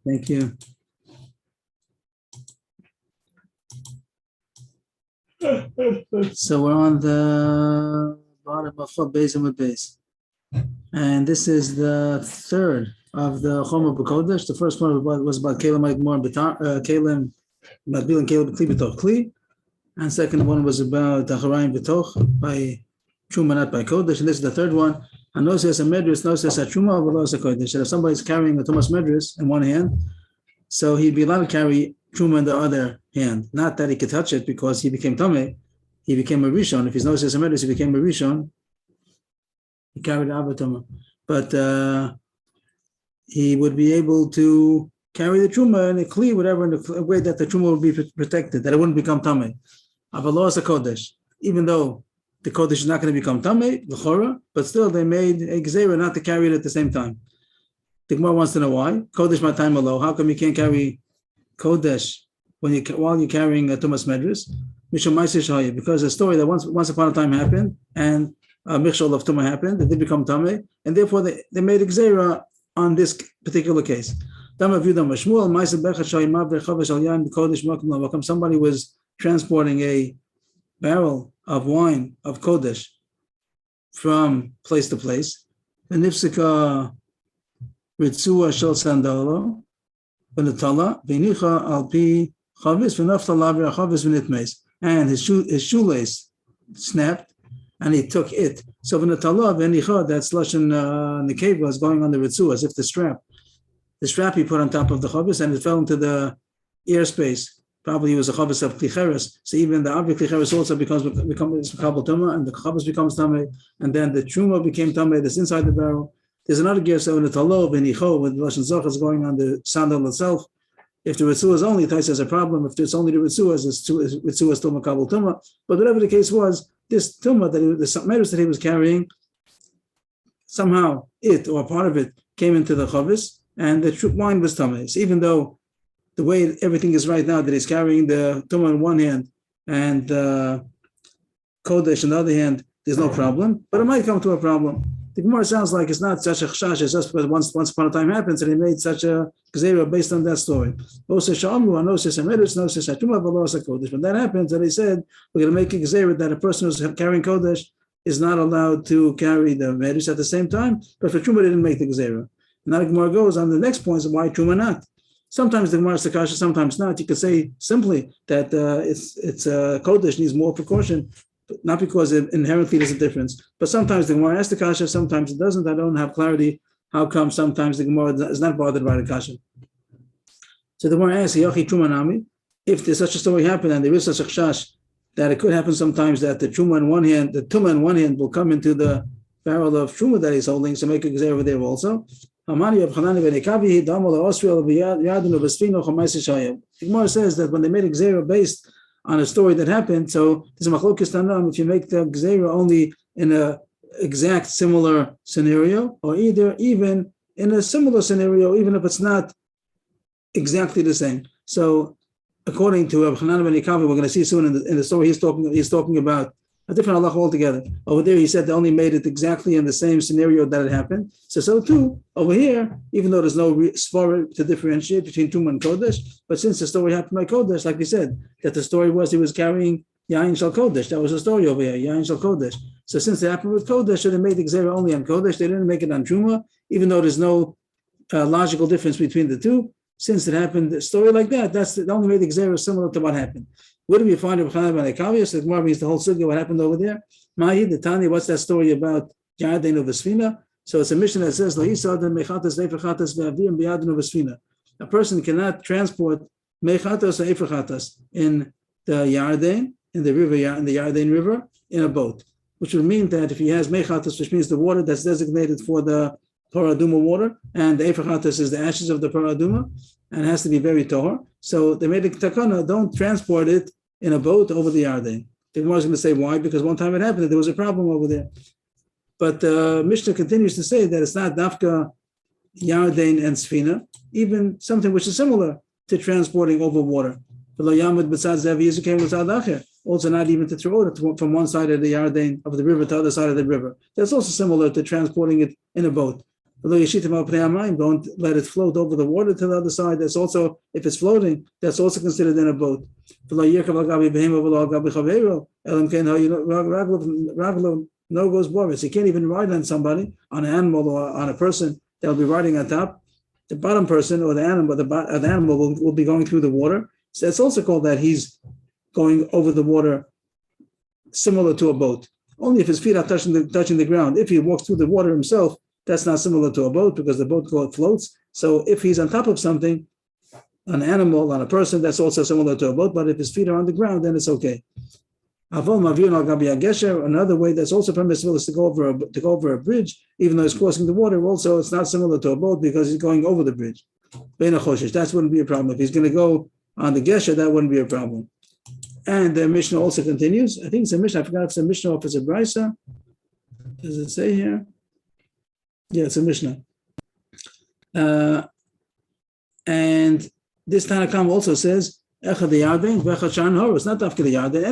Thank you. So we're on the bottom of Chol Beis and Beis. And this is the third of the Chomer B'Kodesh. The first one was about Kalim Agmor Kalim Madbil and Kalim Kli B'Toch Kli. And second one was about Acharayim B'Toch by Truma, not by Kodesh. And this is the third one. And Noses a Medris, Noses a Truma, Velos a Kodesh. That if somebody's carrying a Tumas Medris in one hand, so he'd be allowed to carry Truma in the other hand. Not that he could touch it because he became Tameh. He became a Rishon. If he's Noses a Medris, he became a Rishon. He carried Avatama. But he would be able to carry the Truma and a Kli, whatever, in a way that the Truma would be protected, that it wouldn't become Tameh. Avalos a Kodesh. Even though the Kodesh is not going to become Tameh, L'chora, but still they made a Gzeira not to carry it at the same time. The Gemara wants to know why. Kodesh Matayim Alo. How come you can't carry Kodesh while you're carrying a Tumas Medris? Mishum Ma'aseh Shahaya. Because a story that once upon a time happened, and Michshol of Tumah happened, it did become Tameh, and therefore they made a Gzeira on this particular case. Somebody was transporting a barrel of wine of Kodesh from place to place. V'nifsika ritzua shel sandalo v'netala v'nicha al pi chavis v'naftala v'chavis v'nitmeis, and his shoelace snapped, and he took it. So v'netala v'nicha, that's lashon nekeva, is going on the ritzua, as if the strap he put on top of the chavis, and it fell into the airspace. Probably he was a chavis of klicheres, so even the object klicheres also becomes makabel tumah, and the chavis becomes tameh, and then the truma became tameh that's inside the barrel. There's another gersa in the talo v'nicho with lashon zoch is going on the sandal itself. If the ritzua is only, Tais has a problem. If it's only the ritzua, ritzua is still makabel tumah. But whatever the case was, this tumah the medus that he was carrying, somehow it or part of it came into the chavis, and the wine was tameh. So even though the way everything is right now, that he's carrying the tumah in one hand and kodesh in the other hand, there's no problem. But it might come to a problem. The Gemara sounds like it's not such a chashash, it's just because once upon a time happens, and he made such a gzeira based on that story. When that happens, and he said, we're going to make a gzeira that a person who's carrying kodesh is not allowed to carry the medus at the same time, but for Truma didn't make the gzeira. Now the Gemara goes on the next point, why Truma not? Sometimes the Gemara is Sakasha, sometimes not. You could say simply that it's Kodesh needs more precaution, not because inherently there's a difference. But sometimes the Gemara asks the Kasha, sometimes it doesn't. I don't have clarity how come sometimes the Gemara is not bothered by the Kasha. So the Gemara asks, Yachi Truma Nami, if there's such a story happen and there is such a chash that it could happen sometimes that the Truma in one hand, the Tumah in one hand will come into the barrel of Truma that he's holding, so make a gzeira over there also. The Gemara says that when they made a gzeira based on a story that happened, so there's a machlokes tanam if you make the gzeira only in a exact similar scenario, or even in a similar scenario, even if it's not exactly the same. So according to Rabbi Hanan ben Yekavi, we're going to see soon in the story he's talking about a different halacha altogether. Over there, he said they only made it exactly in the same scenario that it happened. So too, over here, even though there's no svara to differentiate between Tumah and Kodesh, but since the story happened by Kodesh, like we said, that the story was he was carrying Yain Shal Kodesh. That was the story over here, Yain Shal Kodesh. So since it happened with Kodesh, so they made the Gzeira only on Kodesh. They didn't make it on Truma, even though there's no logical difference between the two. Since it happened, a story like that, they only made the Gzeira similar to what happened. Where do we find Rabbi Hanan ben Yekavi? So the Gemara means the whole sugya, what happened over there. Mahi, the Tanya, what's that story about Yarden of Vesfina? So it's a mission that says, a person cannot transport mechatas or efrachatas in the Yarden, in the Yarden River, in a boat, which would mean that if he has mechatas, which means the water that's designated for the paraduma water, and the efrachatas is the ashes of the paraduma, and it has to be very tahor. So they made a takana, don't transport it in a boat over the Yarden. The Gemara is going to say why, because one time it happened, there was a problem over there. But Mishnah continues to say that it's not dafka Yarden and Sfina, even something which is similar to transporting over water. Also not even to throw it from one side of the Yarden, of the river to the other side of the river. That's also similar to transporting it in a boat. Don't let it float over the water to the other side. That's also, if it's floating, that's also considered in a boat. No goes boris. You can't even ride on somebody, on an animal or on a person that'll be riding on top. The bottom person or the animal will be going through the water. So it's also called that he's going over the water similar to a boat. Only if his feet are touching the ground. If he walks through the water himself, that's not similar to a boat because the boat floats. So if he's on top of something, an animal, on a person, that's also similar to a boat. But if his feet are on the ground, then it's okay. Another way that's also permissible is to go over a bridge, even though he's crossing the water. Also, it's not similar to a boat because he's going over the bridge. That wouldn't be a problem. If he's going to go on the gesher, that wouldn't be a problem. And the Mishnah also continues. I think it's a Mishnah. I forgot if it's a Mishnah or if it's a Brisa. Does it say here? Yeah, it's a Mishnah. And this Tanakam also says, Echad Yarden, Vechad Shan Hor. It's not Dafka the Yarden,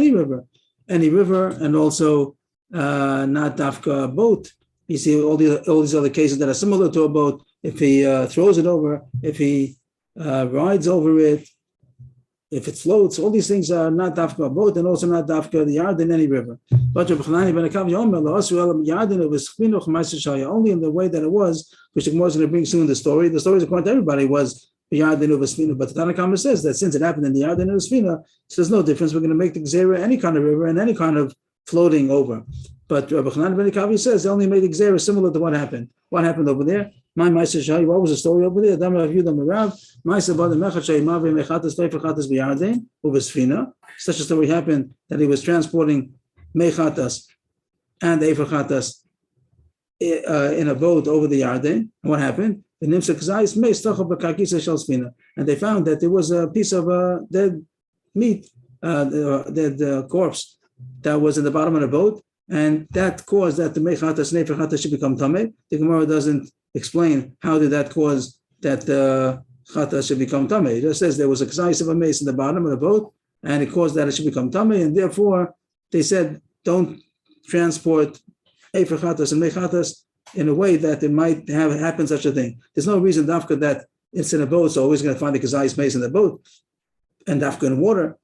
any river, and also not Dafka boat. You see all these other cases that are similar to a boat. If he throws it over, if he rides over it, if it floats, all these things are not Dafka a boat and also not Dafka the Yarden, any river. But only in the way that it was, which the Gemara is going to bring soon the story. The story, according to everybody, was Yarden Uvasfina, but the Tanakhama says that since it happened in the Yarden Uvasfina, so there's no difference. We're going to make the Gzera any kind of river and any kind of floating over. But Rabbi Chanan ben Akavi says they only made the Gzera similar to what happened. What happened over there? My Ma'aser Shai, what was the story over there? Dam Rav Yudah Merav, Ma'aser Bad Mechat Shai Mavi Mechatas Teifachatas B'Yarden Uvasfina. Such a story happened that he was transporting Mechatas and Eifachatas in a boat over the Yarden. And what happened? And they found that there was a piece of dead meat, dead corpse that was in the bottom of the boat, and that caused that the mechatas and nefechatas should become tameh. The Gemara doesn't explain how did that cause that the chatas should become tameh. It just says there was a size of a mace in the bottom of the boat, and it caused that it should become tameh, and therefore they said don't transport efechatas and mechatas in a way that it might have happened such a thing. There's no reason dafka that it's in a boat, so always going to find the kazayis mace in the boat, and dafka in water,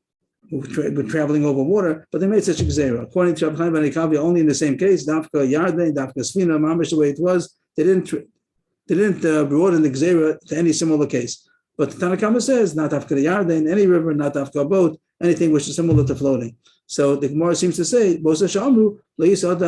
we're traveling over water, but they made such a gzera. According to Rabbi Chaim ben Akavi, only in the same case, dafka yarden, dafka sfina, mamish the way it was, they didn't broaden the gzera to any similar case. But the Tanakhama says, not dafka yarden, any river, not dafka boat, anything which is similar to floating. So the Gemara seems to say, according to Rabbi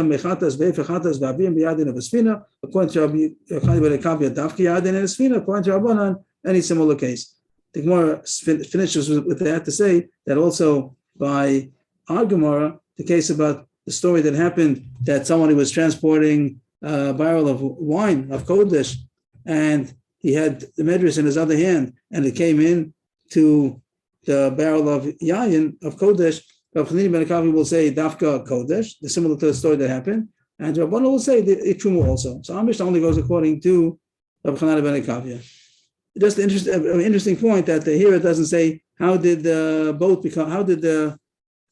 Chaim ben Akavi, dafka yarden and sfina, according to Rabbanan, any similar case. The Gemara finishes with that to say that also by our Gemara, the case about the story that happened that someone was transporting a barrel of wine, of Kodesh, and he had the medrash in his other hand, and it came in to the barrel of Yayin, of Kodesh. Rabbi Chanan ben Akavi will say Dafka Kodesh, similar to the story that happened, and Rabbanan will say Itrumu also. So our Mishnah only goes according to Rabbi Chanan ben Akavi. Just an interesting point that here it doesn't say how did the boat become, how did the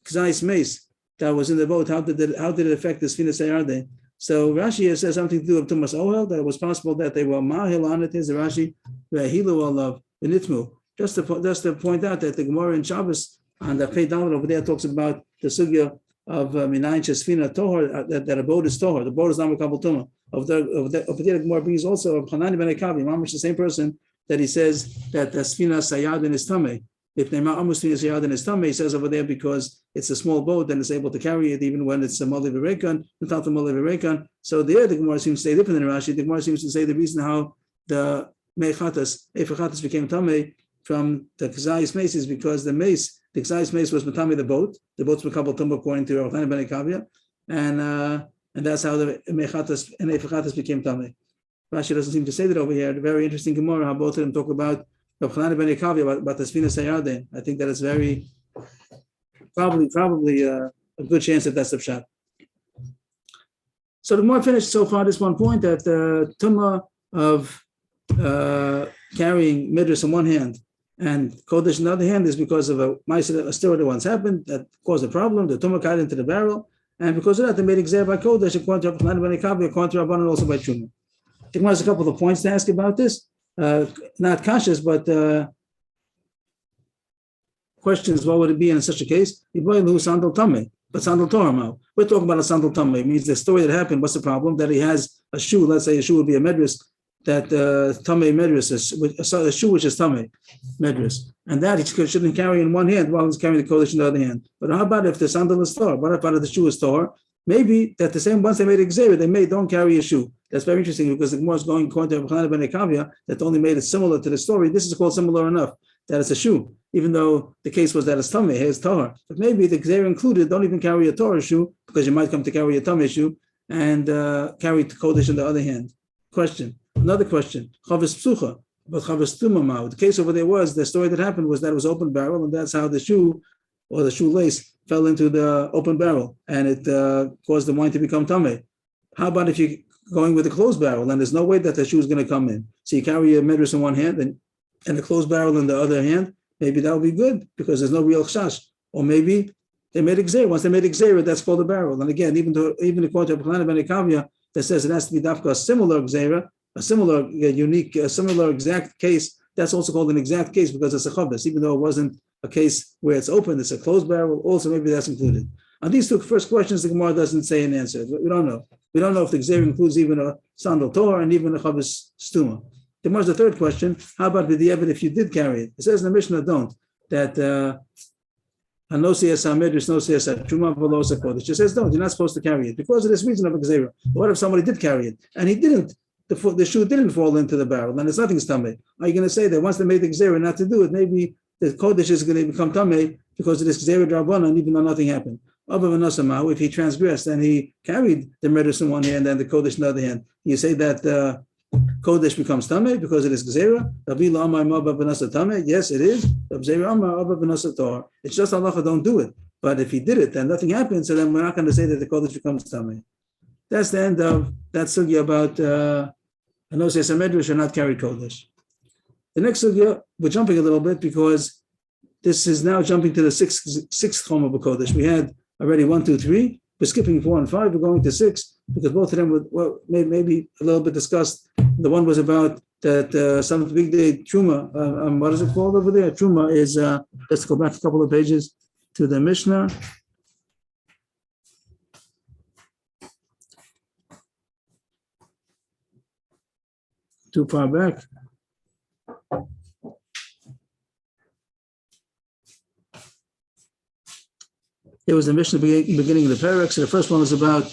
Kzais mace that was in the boat, how did it affect the Sfina Sayarde? So Rashi says something to do with Tumas Ohel, that it was possible that they were Mahil on it, is the Rashi, Vehilu of Benitmu. Just to point out that the Gemara in Shabbos on the Pei Dalet over there talks about the sugya of Minayin Shesfina Tohar, that a boat is Tohar, the boat is not Makabal Tumah. Over there, the Gemara brings also of Hanani ben Akavi, Mamish the same person, that he says that the Sfina Sayadin is Tameh. If Neymar Amos Sfina Sayadin is Tameh, he says over there because it's a small boat and it's able to carry it even when it's a Mali Virekan, without the Mali Virekan. So there the Gemara seems to say different than Rashi. The Gemara seems to say the reason how the Mechatas, Efechatas became Tameh from the Kazayis mace is because the Kazayis mace was Matami the boat's Makabal Tumah according to Rav Chanan ben Akavia, and that's how the Mechatas and Efechatas became Tameh. Rashi doesn't seem to say that over here. A very interesting Gemara, how both of them talk about Rav Chanan ben Akavi about the Sfina Sayarden. I think that it's very probably a good chance that that's the pshat. So the Gemara finished so far this one point that the Tumah of carrying midrash in one hand and Kodesh in the other hand is because of a story that once happened that caused a problem. The Tumah got into the barrel, and because of that they made exer by Kodesh according to Rav Chanan ben Akavi, according to Rabbanan also by Chuma. The Gemara has a couple of points to ask about this. Not conscious, but questions, what would it be in such a case? But sandal Torah. We're talking about a sandal tameh. It means the story that happened. What's the problem? That he has a shoe. Let's say a shoe would be a medris. That tameh medris is a shoe which is tameh medris, and that he shouldn't carry in one hand while he's carrying the kodesh in the other hand. But how about if the sandal is tor? What about if the shoe is tor? Maybe that the same ones they made exer, they don't carry a shoe. That's very interesting because the Gemara is going according to Rabbi ben Akavia that only made it similar to the story. This is called similar enough that it's a shoe, even though the case was that it's tameh, it's tahor. But maybe the exer included don't even carry a Torah shoe because you might come to carry a tameh shoe and carry the kodesh in the other hand. Another question. Chavis psucha, but chavis tumama. The case over there was the story that happened was that it was open barrel, and that's how the shoe or the shoelace fell into the open barrel, and it caused the wine to become tameh. How about if you're going with a closed barrel, and there's no way that the shoe is going to come in? So you carry a medras in one hand and a closed barrel in the other hand. Maybe that will be good because there's no real chash. Or maybe they made exer. Once they made exer, that's called a barrel. And again, even according to Rabbi ben Akavia, that says it has to be dafka a similar exer, a similar unique, a similar exact case. That's also called an exact case because it's a chavis, even though it wasn't a case where it's open, it's a closed barrel. Also, maybe that's included. On these two first questions, the Gemara doesn't say an answer. We don't know. We don't know if the exer includes even a sandal tor and even a chavis stuma. Tomorrow's the third question. How about with the evidence if you did carry it? It says in the Mishnah, don't. That it says don't. You're not supposed to carry it because of this reason of exera. What if somebody did carry it and he didn't? The shoe didn't fall into the barrel, and it's nothing's tameh. Are you going to say that once they made the exera not to do it, maybe the kodesh is going to become tameh because of this exera drabanan, even though nothing happened? If he transgressed and he carried the medicine in one hand and the kodesh in the other hand, you say that kodesh becomes tameh because it is gzeira. Yes, it is. It's just halacha, don't do it. But if he did it and nothing happened, so then we're not going to say that the kodesh becomes tameh. That's the end of that sugya about Anos Medrash should not carry kodesh. The next sugya, we're jumping a little bit because this is now jumping to the sixth chom of a kodesh. We had already 1, 2, 3. We're skipping 4 and 5. We're going to 6 because both of them were maybe a little bit discussed. The one was about that some big day truma. What is it called over there? Truma is. Let's go back a couple of pages to the Mishnah. Too far back. It was the Mishnah beginning of the parak. So the first one was about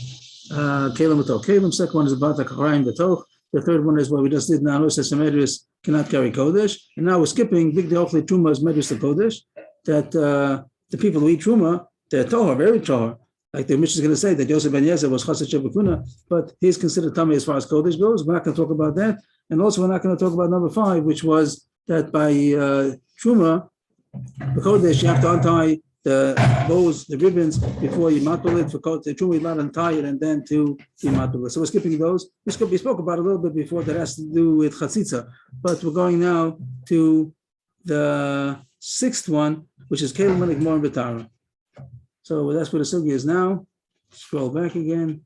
Kalim B'toch Kalim. Second one is about the Karayim B'toch. The third one is what we just did now. It says Medris cannot carry Kodesh. And now we're skipping Big Deochli Truma is Medris the Kodesh. That the people who eat Truma, they're Tohar, very Tohar. Like the Mishnah is going to say that Yosef ben Yezer was Chassid Shebekuna, but he's considered Tameh as far as Kodesh goes. We're not going to talk about that. And also we're not going to talk about number 5, which was that by Truma, the Kodesh, you have to untie the bows, the ribbons, before you matul it. For the Truma, you're not untie it and then to be matul it. So we're skipping those. We spoke about it a little bit before that has to do with Chatzitza. But we're going now to the 6th one, which is Kelim Manik Mor B'Tara. So that's where the sugi is now. Scroll back again.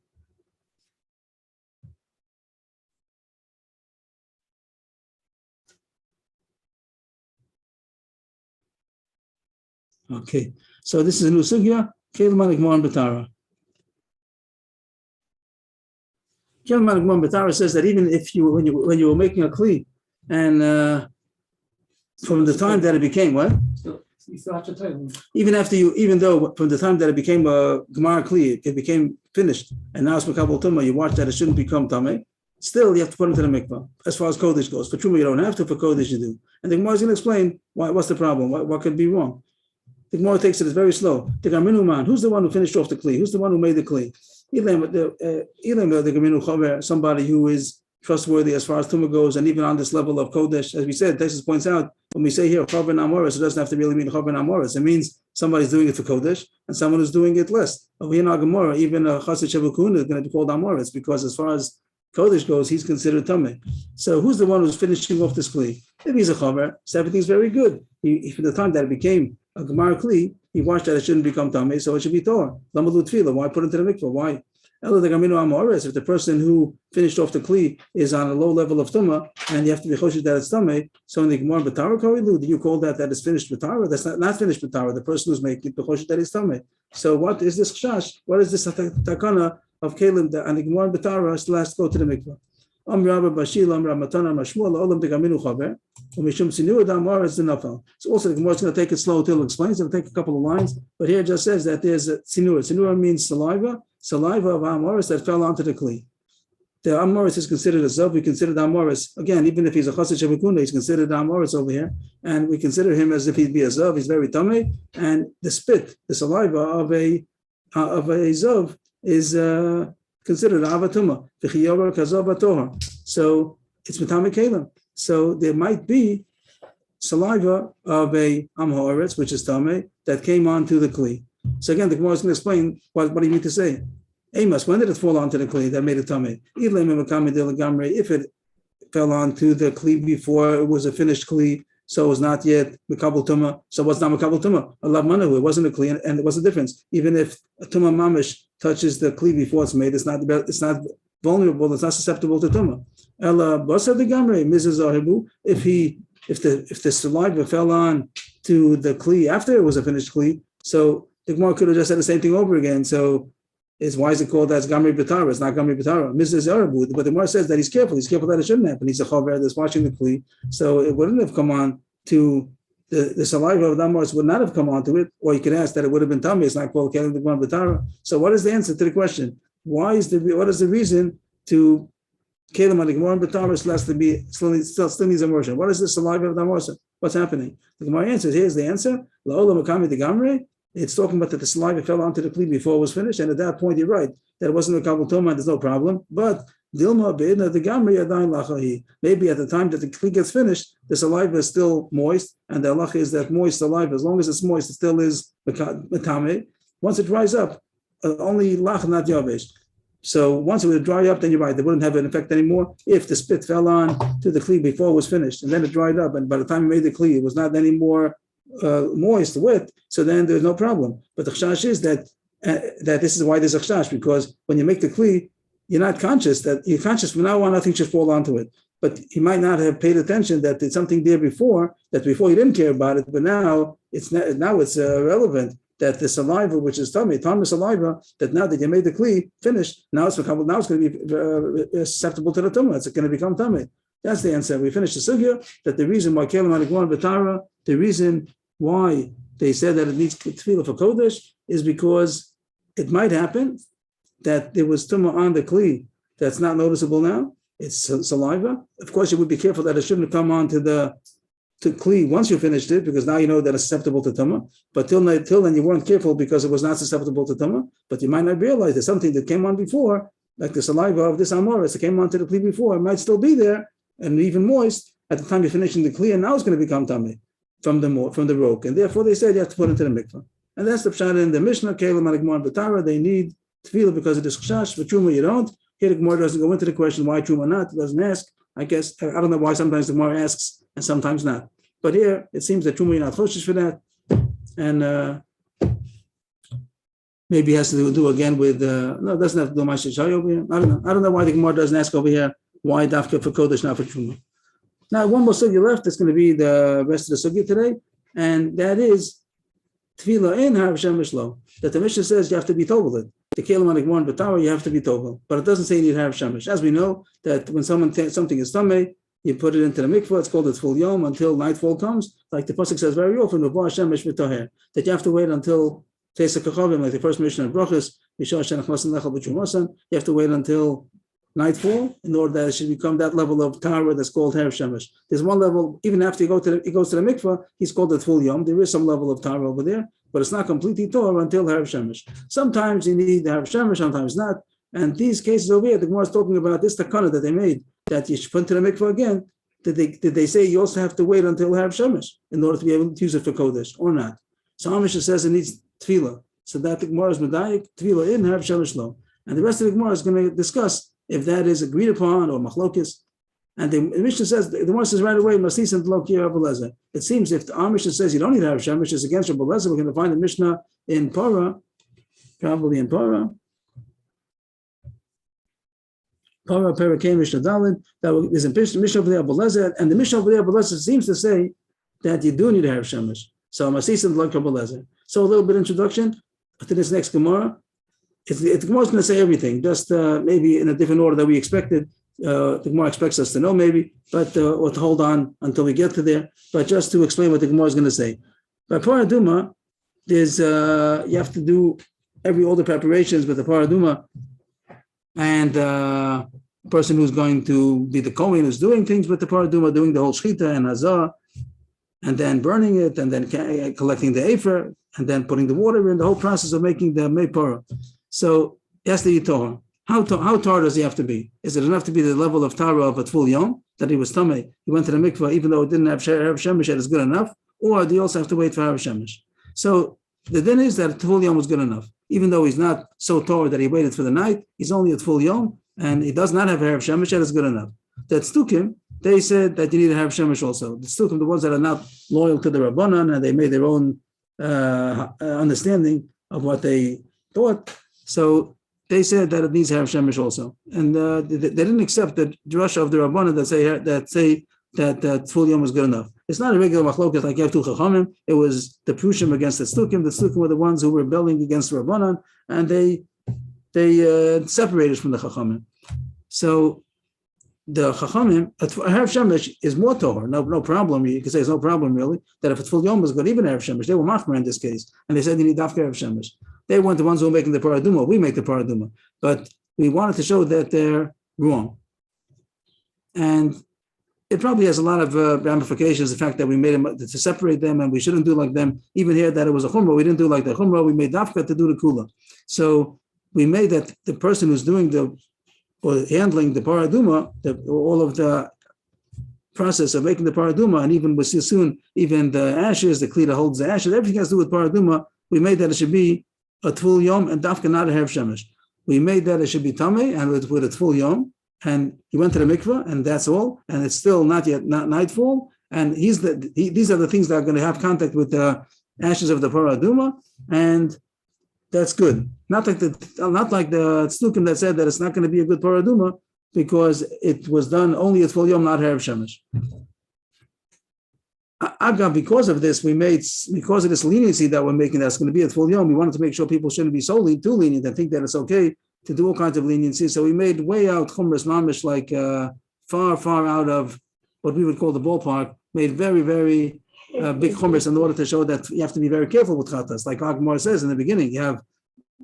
Okay, so this is a new sugya. Kelim Manik Mor B'Tara. Kelim Manik Mor B'Tara says that even if when you were making a kli, and from the time that it became what? Even though from the time that it became a Gemara Kli, it became finished, and now it's Makabal Tumah, you watch that it shouldn't become Tameh, still you have to put it into the mikvah. As far as Kodesh goes, for Truma you don't have to, for Kodesh you do. And the Gemara is going to explain what's the problem, what could be wrong. The Gemara takes it as very slow. The Gaminu man, who's the one who finished off the Kli? Who's the one who made the Kli? The Gaminu Chover, somebody who is trustworthy as far as Tumah goes, and even on this level of Kodesh, as we said, Tesis points out, when we say here Chaver Amoris, it doesn't have to really mean Chaver Amoris. It means somebody's doing it for Kodesh and someone who's doing it less. Over here in Gemara, even a Chassid Shebekuna is going to be called Amoris because as far as Kodesh goes, he's considered Tameh. So who's the one who's finishing off this Kli? If he's a Chaver, so everything's very good. From the time that it became a Gemara Kli, he watched that it shouldn't become Tameh, so it should be Torah. Lamalu Tefillah, why put it into the mikvah? Why? If the person who finished off the kli is on a low level of tumah, and you have to be choshed that it's tameh, so in the Gemara b'tara karilu, do you call that is finished b'tara? That's not finished b'tara. The person who's making the choshed that is tameh. So what is this chash? What is this takana of kelim that and the Gemara b'tara still has to go to the mikvah? So also the Gemara is going to take it slow till it explains. It'll take a couple of lines, but here it just says that there's a sinura. Sinura means saliva of Amoris that fell onto the kli. The Amoris is considered a zav. We consider the Amoris again, even if he's a chassid shabikunda, he's considered the Amoris over here, and we consider him as if he'd be a zav. He's very tamei, and the spit, the saliva of a zav is considered avatuma. So it's matame kelim. So there might be saliva of a amhoretz, which is tamei, that came onto the kli. So again, the Gemara is going to explain what do you mean to say? Amos, when did it fall onto the kli that made it tamei? If it fell onto the kli before it was a finished kli, so it was not yet mekabel tuma. So what's not mekabel tuma? Allah manahu. It wasn't a kli, and there was a difference. Even if a tuma mamish touches the kli before it's made, it's not vulnerable. It's not susceptible to tuma. Ella basar the gamre mizah zahibu. If the saliva fell on to the kli after it was a finished kli, so the Gemara could have just said the same thing over again. So why is it called as Gamri B'tara? It's not Gamri B'tara. Mrs. Arabu, but the Gemara says that he's careful. He's careful that it shouldn't happen. He's a chaver that's watching the kli. So it wouldn't have come on to the saliva of the Amoris would not have come onto it. Or you could ask that it would have been tummy. It's not called Kelim the Gamri B'tara. So what is the answer to the question? What is the reason to Kelim on the Gemara B'tara still needs immersion? What is the saliva of the Amoris? What's happening? The Gemara answers, here's the answer. La'olam Makami the Gamri. It's talking about that the saliva fell onto the kli before it was finished, and at that point you're right that it wasn't a kabul toma. There's no problem. But dilma be'idna the gamri adayin lachahi. Maybe at the time that the kli gets finished, the saliva is still moist, and the halacha is that moist saliva, as long as it's moist, it still is metame. Once it dries up, only lach not yavesh. So once it would dry up, then you're right; they wouldn't have an effect anymore. If the spit fell on to the kli before it was finished, and then it dried up, and by the time you made the kli, it was not anymore moist, wet, so then there's no problem. But the chash is that this is why there's a chash, because when you make the kli, you're not conscious that you're conscious from now on nothing should fall onto it. But you might not have paid attention that there's something there before you didn't care about it, but now it's relevant that the saliva, which is tummy saliva, that now that you made the kli finished, now it's going to be susceptible to the tumah. It's going to become tummy. That's the answer. We finished the sugya that the reason why Kelim Aligwan B'tara, the reason why they said that it needs tefillah for Kodesh is because it might happen that there was tumah on the kli that's not noticeable now. It's saliva. Of course, you would be careful that it shouldn't come on to kli once you finished it, because now you know that it's susceptible to tumah. But till then, you weren't careful because it was not susceptible to tumah. But you might not realize that something that came on before, like the saliva of this amoris that came onto the kli before, it might still be there and even moist at the time you're finishing the kli, and now it's going to become tameh from the roke, and therefore they said you have to put it into the mikvah. And that's the pshat in the Mishnah. Kelim Aligman B'tara, they need tefillah because of this chash. But truma you don't. Here the Gemara doesn't go into the question why truma not. It doesn't ask. I guess I don't know why sometimes the Gemara asks and sometimes not. But here it seems that truma you're not choshish for that, and maybe it has to do again with no, it doesn't have to do much over here. I don't know why the Gemara doesn't ask over here why dafka for kodesh not for truma. Now, one more sugya left. That's going to be the rest of the sugya today, and that is tefillah in Har Shemesh Lo. That the Mishnah says you have to be tovel it. The kelim aligwan b'tara, you have to be tovel, but it doesn't say you need Har Shemesh. As we know that when something is tamei, you put it into the mikvah. It's called its full yom until nightfall comes. Like the pasuk says very often, that you have to wait until Teisa Kachavim, like the first Mishnah of Brachos, you have to wait until nightfall in order that it should become that level of tara that's called Her Shemesh. There's one level, even after he goes to the mikvah, he's called the full yom. There is some level of tara over there, but it's not completely Torah until Her Shemesh. Sometimes you need the Her Shemesh, sometimes not. And these cases over here, the Gemara is talking about this takana that they made, that you should put into the mikvah again. Did they say you also have to wait until Her Shemesh in order to be able to use it for Kodesh or not? So Amisha says it needs tefillah. So that the Gemara is medayik, tefillah in Her Shemesh Lo. And the rest of the Gemara is going to discuss if that is agreed upon or machlokis. And the Mishnah says, the Gemara says right away, Masis and Loki Rabbi Lezer. It seems if the Mishnah says you don't need to have Shemesh, it's against Rabbi Lezer, we're going to find the Mishnah in Parah, probably in Parah. Para Parakim Mishnah Dalin, that is in Mishnah B'nei Abelezer, and the Mishnah B'nei Abelezer seems to say that you do need to have Shemesh. So Masisim like Abelezer. So a little bit introduction to this next Gemara. The Gemara is going to say everything, just maybe in a different order that we expected. The Gemara expects us to know maybe, but or to hold on until we get to there. But just to explain what the Gemara is going to say. By Paraduma, there's you have to do all the preparations with the Paraduma, and the person who's going to be the Kohen who's doing things with the Paraduma, doing the whole Shechita and Hazah, and then burning it, and then collecting the Efer, and then putting the water in, the whole process of making the Mei Parah. So he has to be Torah. How tar does he have to be? Is it enough to be the level of Tara of a full Yom, that he was Tameh, he went to the mikvah, even though it didn't have Shemesh, that is good enough? Or do you also have to wait for Harav Shemesh? So the din is that full Yom was good enough. Even though he's not so Torah that he waited for the night, he's only at full Yom, and he does not have Harav Shemesh, that is good enough. That Stukim, they said that you need to have Shemesh also. The Stukim, the ones that are not loyal to the Rabbanan, and they made their own understanding of what they thought. So they said that it needs to have Shemesh also. And they didn't accept the drasha of the Rabbanan that say that full Yom was good enough. It's not a regular machlokas like you have two Chachamim. It was the Prushim against the Stukim. The Stukim were the ones who were rebelling against the Rabbanan, and they separated from the Chachamim. So the Chachamim, Harav Shemesh is more Torah. No problem. You can say it's no problem really, that if it's full Yom was good, even Harav Shemesh, they were machmer in this case. And they said you need Dafka Harav Shemesh. They weren't the ones who were making the Paraduma. We make the Paraduma. But we wanted to show that they're wrong. And it probably has a lot of ramifications, the fact that we made them to separate them, and we shouldn't do like them. Even here that it was a Chumrah, we didn't do like the Chumrah, we made Dafka to do the Kula. So we made that the person who's doing or handling the Paraduma, all of the process of making the Paraduma, and even we'll see soon, even the ashes, the Kli that holds the ashes, everything has to do with Paraduma, we made that it should be a Tvul Yom and Dafka not a Harav Shemesh. We made that it should be Tameh and with a Tvul Yom, and he went to the mikveh, and that's all, and it's still not nightfall, and these are the things that are going to have contact with the ashes of the Paraduma, and that's good. Not like the Tznukim that said that it's not going to be a good Paraduma because it was done only at Tvul Yom, not Harav Shemesh. Because of this, because of this leniency that we're making, that's going to be at full Yom, we wanted to make sure people shouldn't be too lenient and think that it's okay to do all kinds of leniency. So we made way out Chumras Mamish, like far out of what we would call the ballpark, made very, very big Chumras in order to show that you have to be very careful with Chatas. Like Agmar says in the beginning, you have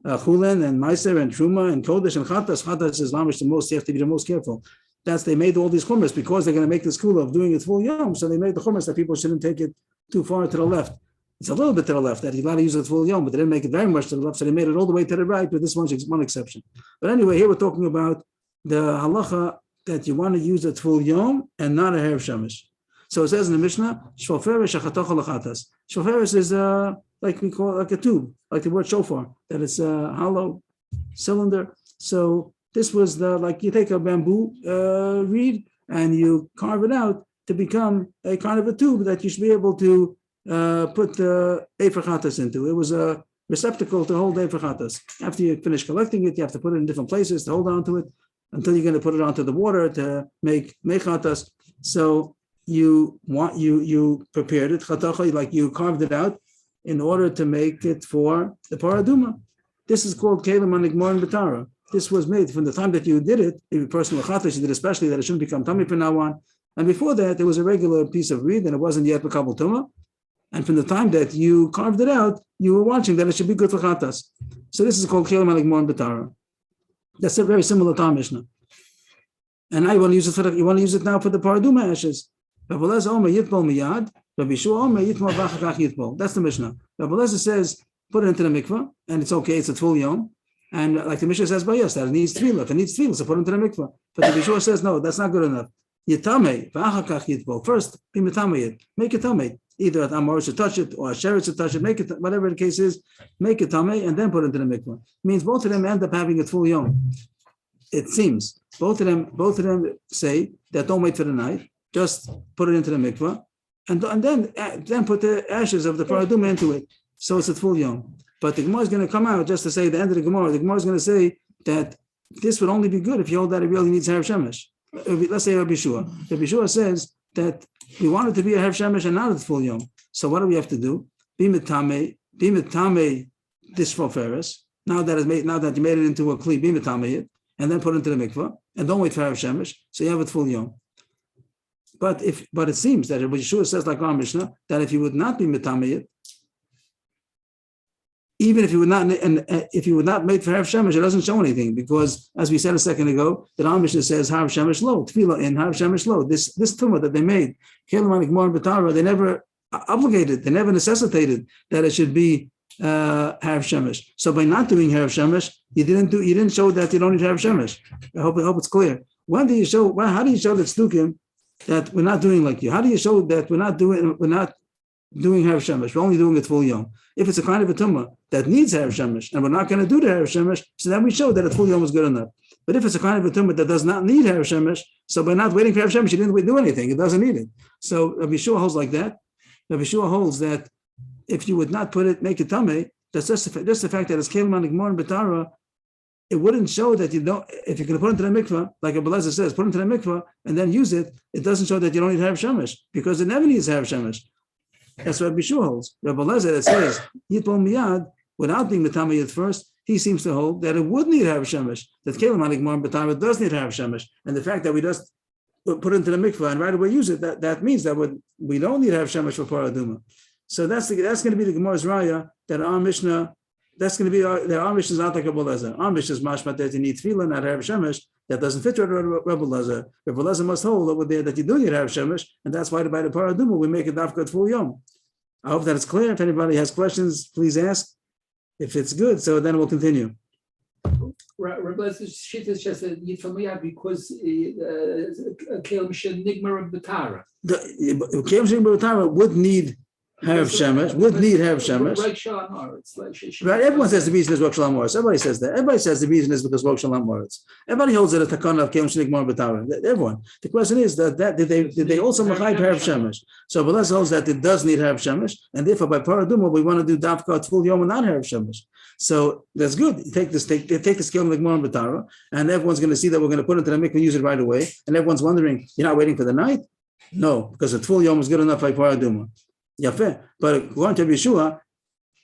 Chulen and Meiser and Truma and Kodesh and Chatas. Chatas is Mamish the most, you have to be the most careful. They made all these chumras because they're going to make the school of doing it full yom. So they made the chumras that people shouldn't take it too far to the left. It's a little bit to the left that you're allowed to use it full yom, but they didn't make it very much to the left. So they made it all the way to the right with this one exception. But anyway, here we're talking about the halacha that you want to use it full yom and not a Harav Shemesh. So it says in the Mishnah, shoferish achatocha lachatas. Shoferish is like we call it, like a tube, like the word shofar, that it's a hollow cylinder. So this was like you take a bamboo reed and you carve it out to become a kind of a tube that you should be able to put the Efer Chatas into. It was a receptacle to hold Efer Chatas. After you finish collecting it, you have to put it in different places to hold on to it until you're going to put it onto the water to make Chatas. So you prepared it, chatacha, like you carved it out in order to make it for the Paraduma. This is called Kelim Anigmor and Betara. This was made from the time that you did it, if a person with Chatas, you did especially that it shouldn't become Tummy from now on. And before that, there was a regular piece of reed and it wasn't yet Makabal Tumah. And from the time that you carved it out, you were watching that it should be good for Chatas. So this is called Kelim Anigmor and Betara. That's a very similar Tam Mishnah. And now you want to use it now for the Paraduma ashes. That's the Mishnah. Rabbi Elazar says, put it into the mikveh, and it's okay, it's a full yom. And like the Mishnah says by us, that it needs tefillah. If it needs tefillah, so put it into the mikveh. But the Yeshua says, no, that's not good enough. Yitamei, v'achakach yitbol. First, be mitamei, make it tamei. Either at Amor should touch it, or a Sheretz should touch it, make it, whatever the case is, make it tamei, and then put it into the mikveh. Means both of them end up having a full yom. It seems. Both of them say that don't wait for the night, just put it into the mikveh, and then put the ashes of the paraduma into it. So it's a full yom. But the Gemara is going to come out just to say the end of the Gemara. The Gemara is going to say that this would only be good if you hold that it really needs Harav Shemesh. Let's say Rabbi Shua. Rabbi Shua says that we want it to be a Harav Shemesh and not a full Yom. So what do we have to do? Be mitame this Shvoferes. Now that you made it into a Kli, be mitame it, and then put it into the mikvah, and don't wait for Harav Shemesh, so you have it full Yom. But it seems that Rabbi Yeshua says, like our Mishnah, that if you would not be mitame it, even if you would not, and if you would not make for Harav Shemesh, it doesn't show anything, because as we said a second ago, that our Mishnah says Harav Shemesh lo, tefillah in Harav Shemesh lo. This tumah that they made, Kelemanik Mor and B'tara, they never obligated, they never necessitated that it should be Harav Shemesh. So by not doing Harav Shemesh, you didn't show that you don't need Harav Shemesh. I hope it's clear. How do you show that Stukim that we're not doing like you? How do you show that we're not doing Harav Shemesh? We're only doing it full Yom. If it's a kind of a tumah that needs Harav Shemesh, and we're not going to do the Harav Shemesh, so then we show that a full Yom is good enough. But if it's a kind of a tumah that does not need Harav Shemesh, so by not waiting for Harav Shemesh, you didn't do anything. It doesn't need it. So Rabbi Shua holds like that. Rabbi Shua holds that if you would not make it tameh, that's just the fact that it's Kelman Igmor and Betara, it wouldn't show that you don't, if you're going to put it into the mikvah, like Abba Lezer says, put it into the mikvah and then use it, it doesn't show that you don't need Harav Shemesh, because it never needs Harav Shemesh. That's what Rabbi Shua holds. Rabbi Lezer that says, Yitbol Miyad, without being Metame at first, he seems to hold that it would need Harav Shemesh, that Kelman Igmor and Betara does need Harav Shemesh. And the fact that we just put it into the mikvah and right away use it, that means that we don't need Harav Shemesh for Paraduma. So that's going to be the Gemara's raya that our Mishnah. That's going to be our Mishnah is not like Rabbi Lezer. Our Mishnah is mashmat that you need tefillah, not Harav Shemesh. That doesn't fit Rabbi Lezer. Rabbi Lezer must hold over there that you do need Harav Shemesh, and that's why by the Paraduma we make it dafka full yom. I hope that it's clear. If anybody has questions, please ask. If it's good, so then we'll continue. Rabbi Lezer's shit is just a Yitfamiyah because Keil Mishnah Nigmar and Betara. The Keil Mishnah Nigmar and Betara would need Harav Shemesh, would need Harav Shemesh. Right, everyone says the reason is Rok Shalom Moritz. Everybody says that. Everybody says the reason is because Rok Shalom Moritz. Everybody holds it a takana of Keil Mishnah Nigmar and Betara. Everyone. The question is that did they also machayv Harav Shemesh? So Belez holds that it does need Harav Shemesh, and therefore by Paraduma we want to do Dafka full Yom and not Harav Shemesh. So that's good. You take this Keil Mishnah Nigmar and Betara, and everyone's going to see that we're going to put it into the mikvah and use it right away. And everyone's wondering, you're not waiting for the night? No, because the full Yom is good enough by Paraduma. Yafeh. But according to Yeshua,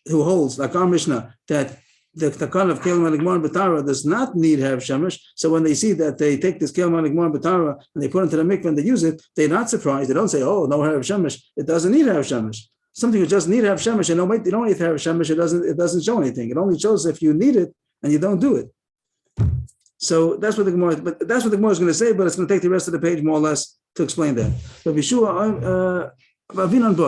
who holds, like our Mishnah, that the takana of Kelman Igmor and Betara does not need Harav Shemesh. So when they see that they take this Kelman Igmor and Betara and they put it into the mikvah and they use it, they're not surprised. They don't say, "Oh, no Harav Shemesh." It doesn't need Harav Shemesh. Something that just need Harav Shemesh, and you don't need Harav Shemesh. It doesn't show anything. It only shows if you need it and you don't do it. So that's what the Gemara. But that's what the Gemara is going to say. But it's going to take the rest of the page more or less to explain that. But Yeshua.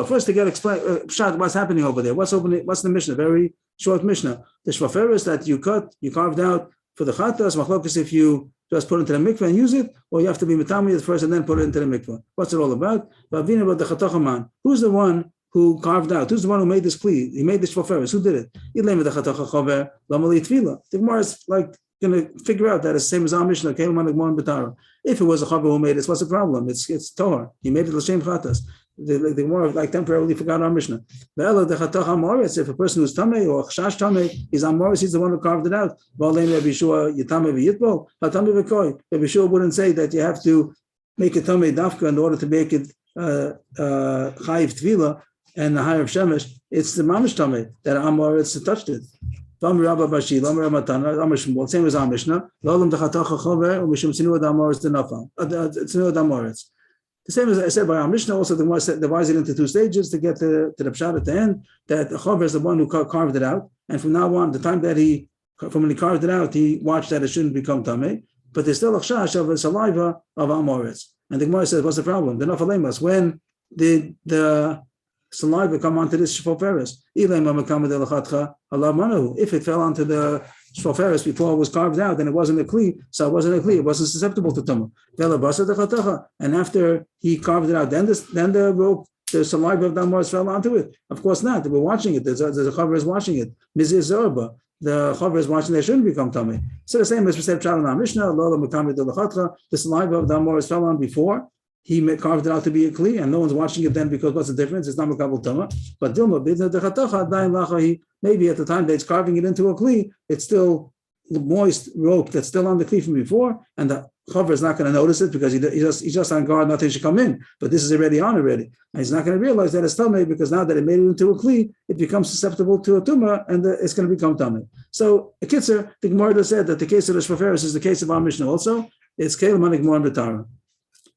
First, to get explain what's happening over there. What's the Mishnah? Very short Mishnah. The shvaferes that you carved out for the chatas, machlokas if you just put it into the mikveh and use it, or you have to be mitami first and then put it into the mikveh. What's it all about? Who's the one who carved out? Who's the one who made this kli? He made this shvaferes. Who did it? The Gemara is like going to figure out that it's the same as our Mishnah. If it was a chaver who made it, what's the problem? It's Torah. He made it l'shem chatas. The more like temporarily forgot our Mishnah. If a person who's tamei or chash tamei is amoris, he's the one who carved it out. Rabbi Yeshua wouldn't say that you have to make it tamei dafka in order to make it chayiv tvila and the higher shemesh. It's the mamish tamei that amoris touched it. Same as our Mishnah. The same as I said by our Mishnah, also the Gemara divides it into two stages to get to the pshat at the end, that the Chaver is the one who carved it out, and from now on, the time that from when he carved it out, he watched that it shouldn't become tamei, but there's still a chash of a saliva of Amoritz. And the Gemara says, what's the problem? The nafalemas, when did the saliva come onto this shfoferes? If it fell onto the shfoferes before it was carved out, then it wasn't a kli, so it wasn't a kli, it wasn't susceptible to tumah. And after he carved it out, then the saliva of the Amoritz fell onto it. Of course not. We're watching it. There's a chaver is watching it. Mizir Zorba. The chaver is watching. They shouldn't become tummy. So the same as we said, Mishnah, the saliva of the Amoritz fell on before he carved it out to be a kli, and no one's watching it then because what's the difference? It's not makabel tama. But dilma maybe at the time that it's carving it into a kli, it's still moist rope that's still on the kli from before, and the chaver is not going to notice it because he's just on guard, nothing should come in. But this is already on already, and he's not going to realize that it's tamei because now that it made it into a kli, it becomes susceptible to a tumah, and it's going to become tamei. So, a kitzer, the Gemara said that the case of the shvaferis is the case of our Mishnah also. It's kelim hanigmor b'tara.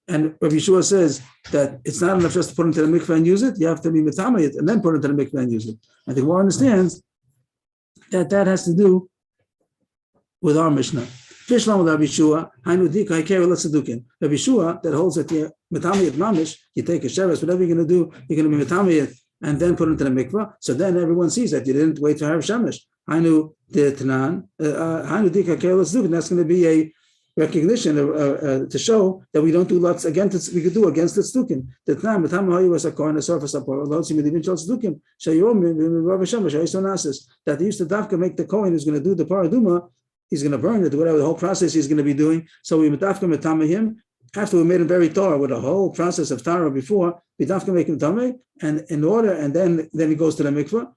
And Rabbi Yeshua says that it's not enough just to put it into the mikveh and use it. You have to be mitamei it and then put it into the mikveh and use it. I think one understands that has to do with our Mishnah. Fishlam with Rabbi Yeshua, Hainu Dika Ikera Letzadukin. Rabbi Yeshua that holds that you mitamei it mamish, you take a sheres, whatever you're going to do, you're going to be mitamei it and then put it into the mikveh. So then everyone sees that you didn't wait to have shemesh. Hainu the Tanan, Hainu Dika Ikera Letzadukin. That's going to be a recognition to show that we don't do lots against we could do against the stukin. The time was a corner surface up or lots of even stukin. That they used to dafka make the kohen who's going to do the paraduma, he's going to burn it, whatever the whole process he's going to be doing. So we dafka metame him after we made him very tar with the whole process of tara before. We dafka make him tame, and in order, and then he goes to the mikvah.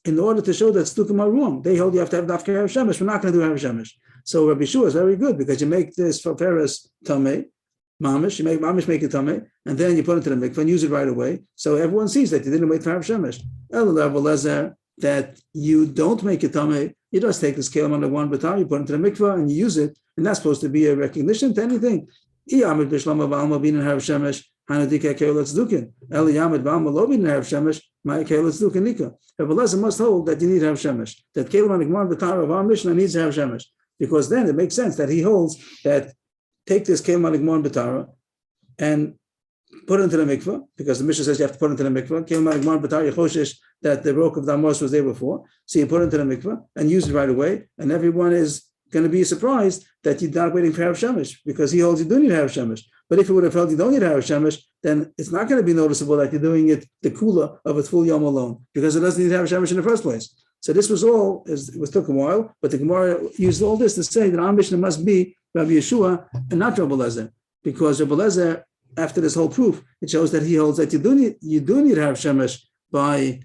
In order to show that stukim are wrong, they hold you have to have dafka erev shemesh. We're not going to do erev shemesh. So Rabbi Shua is very good because you make this for Paris tamei, mamish, you make mamish make it tamei, and then you put it into the mikveh and use it right away. So everyone sees that you didn't wait for erev shemesh. That you don't make it tamei, you just take this kelim on the one batar, you put it into the mikveh and you use it, and that's supposed to be a recognition to anything. Rebbe must hold that you need to have shemesh. That kelim hanigmar b'tara of our Mishnah needs to have shemesh, because then it makes sense that he holds that take this kelim hanigmar b'tara and put it into the mikveh, because the Mishnah says you have to put it into the mikveh. Kelim hanigmar b'tara yechoshesh that the rock of the amos was there before, so you put it into the mikveh and use it right away, and everyone is going to be surprised that you're not waiting for have shemesh, because he holds you do need to have shemesh. But if it would have held you don't need to have shemesh, then it's not going to be noticeable that you're doing it the kula of a full yom alone, because it doesn't need to have shemesh in the first place. So this was all, it took a while, but the Gemara used all this to say that our Mishnah must be Rabbi Yeshua and not Rabbi Lezer, because Rabbi Lezer, after this whole proof, it shows that he holds that you do need to have shemesh by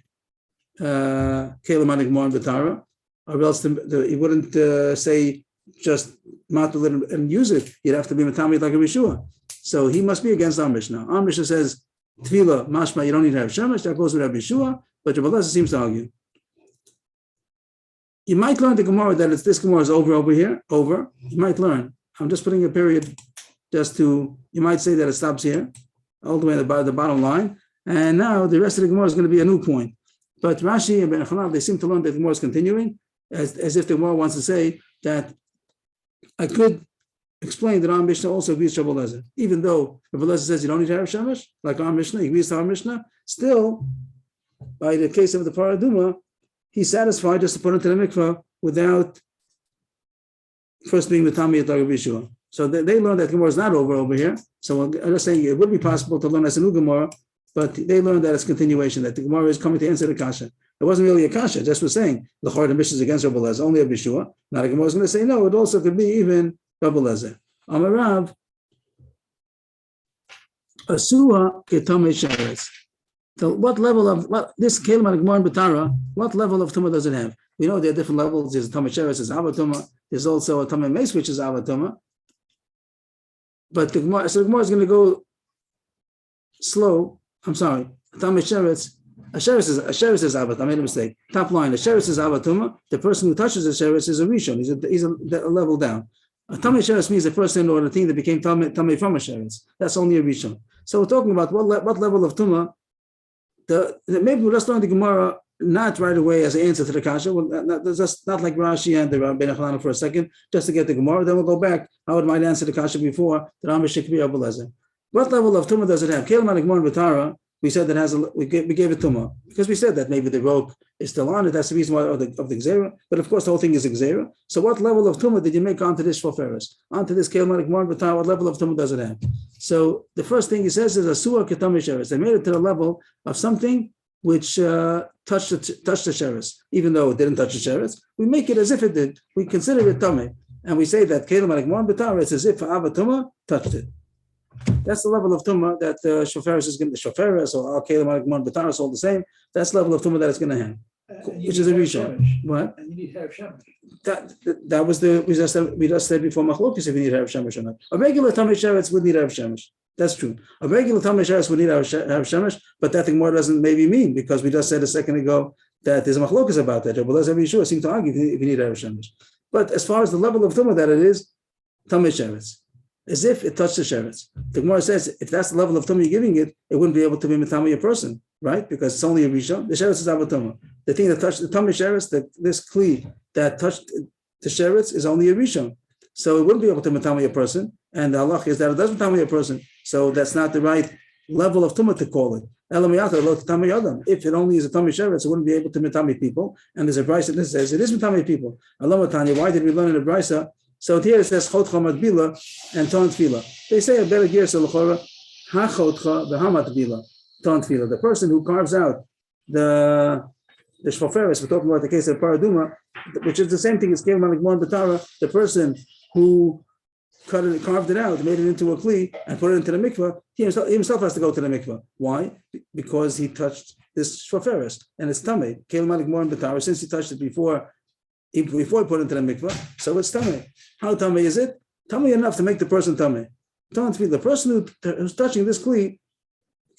kelim hanigmar and b'tara, or else he wouldn't say just matul and use it. You'd have to be matami like a Yeshua. So he must be against our Mishnah. Our Mishnah says tefillah mashma you don't need to have shemesh. That goes with Rabbi Yeshua, but Rabbi Lezer seems to argue. You might learn the Gemara that this Gemara is over here. Over. You might learn. I'm just putting a period just to. You might say that it stops here, all the way at the bottom line, and now the rest of the Gemara is going to be a new point. But Rashi and Ben Yochanan, they seem to learn that the Gemara is continuing, as if the Gemara wants to say that I could explain that our Mishnah also agrees to Rabbi Lezer. Even though Rabbi Lezer says you don't need to have shemesh, like our Mishnah, he agrees to our Mishnah, still, by the case of the paraduma, he's satisfied just to put it into the mikveh without first being the Tami at Rabbi Yeshua. So they learned that Gemara is not over here. So I'm just saying it would be possible to learn as a new Gemara, but they learned that it's continuation, that the Gemara is coming to answer the kasha. It wasn't really a kasha, just was saying the Chorah Mishnah is against Rabbi Lezer, only Rabbi Yeshua. Now the Gemara is going to say no, it also could be even Rabbi Lezer. Amarav Asua Ketame Sheretz. So what level of this kelim hanigmar b'tara? What level of tumah does it have? We know there are different levels. There's tamei sheretz, there's avatuma. There's also a tamei mace, which is avatuma. But the Gemara is going to go slow. I'm sorry. Tamei sheretz. A sheretz is avat. I made a mistake. Top line. A sheretz is avatuma. The person who touches the sheretz is a rishon. He's a level down. A tamei sheretz means the person or the thing that became tamei from a sheretz. That's only a rishon. So we're talking about what level of tumah. Maybe we'll just learn the Gemara not right away as an answer to the kasha. Just not like Rashi and the Ben Yochanan for a second, just to get the Gemara. Then we'll go back. How it might answer the kasha before the Rambam should be Rabbi Lezer. What level of tumah does it have? Kelim hanigmar b'tara. We said that we gave it tumah because we said that maybe the rope is still on it. That's the reason why of the gzera. But of course the whole thing is a gzera. So what level of tumah did you make onto this shvoferes? Onto this kelim hanigmar b'tara? What level of tumah does it have? So the first thing he says is asua ketamei sheretz. They made it to the level of something which touched the sheretz, even though it didn't touch the sheretz. We make it as if it did. We consider it tamei, and we say that kelim hanigmar b'tara is as if avatuma touched it. That's the level of tumah that the shoferes is going to, the shoferes or our kelim hanigmar b'tara is all the same. That's the level of tumah that it's going to have. which is a rishon. What? And you need Erev Shemesh. That was we just said before machlokes if you need Erev Shemesh or not. A regular Tamei Sheretz would need Erev Shemesh. That's true. A regular Tamei Sheretz would need Erev Shemesh, but that thing more doesn't maybe mean, because we just said a second ago that there's a machlokes about that. But every Yeshua seem to argue if you need Erev Shemesh. But as far as the level of tumah that it is, Tamei Sheretz, as if it touched the Sheretz. The Gemara says if that's the level of tumah you're giving it, it wouldn't be able to be Mitama a person, right? Because it's only a Rishon. The Sheretz is Avatuma. The thing that touched the Tamei Sheretz, this Kli that touched the Sheretz is only a Rishon. So it wouldn't be able to Mitama a person. And the halach is that it doesn't Mitama a person. So that's not the right level of tumah to call it. If it only is a Tamei Sheretz, it wouldn't be able to Mitama people. And there's a brisa that says it is Mitama people. Why did we learn in the brisa? So here it says Chotcha Matbila and Ton Tfila. They say a better gear so l'chora Ha Chotcha v'Hamatbila Ton Tfila. The person who carves out the shvoferes, we're talking about the case of Paraduma, which is the same thing as Keil Malikmon B'Tara. The person who carved it out, made it into a kli, and put it into the mikvah, he himself has to go to the mikvah. Why? Because he touched this shvoferes, and it's tamei. Keil Malikmon B'Tara, since he touched it before he put it into the mikvah, so it's tamei. How tamei is it? Tamei enough to make the person tamei. The person who's touching this kli,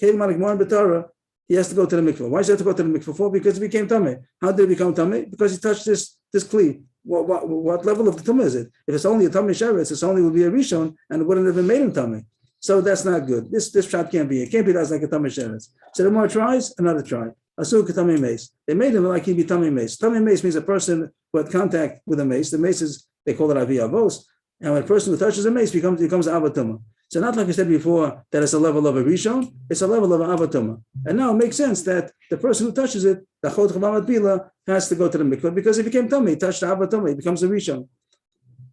Keil Malikmon B'Tara, he has to go to the mikvah. Why does he have to go to the mikvah for? Because it became tamei. How did it become tamei? Because he touched this kli. What level of the tumah is it? If it's only a tamei sheretz, it's only would be a rishon, and it wouldn't have been made in tamei. So that's not good. This shot can't be. It can't be that's like a tamei sheretz. So the more tries, another try. Asur tamei mace. They made him like he'd be tamei mace. Tamei mace means a person who had contact with a mace. The mace is, they call it avi avos, and when a person who touches a mace becomes avatuma. So not like I said before that it's a level of a rishon, it's a level of an avatuma. And now it makes sense that the person who touches it, the chot chavamat bila, has to go to the mikvah, because if he became tummy, he touched the avatuma, he becomes a rishon.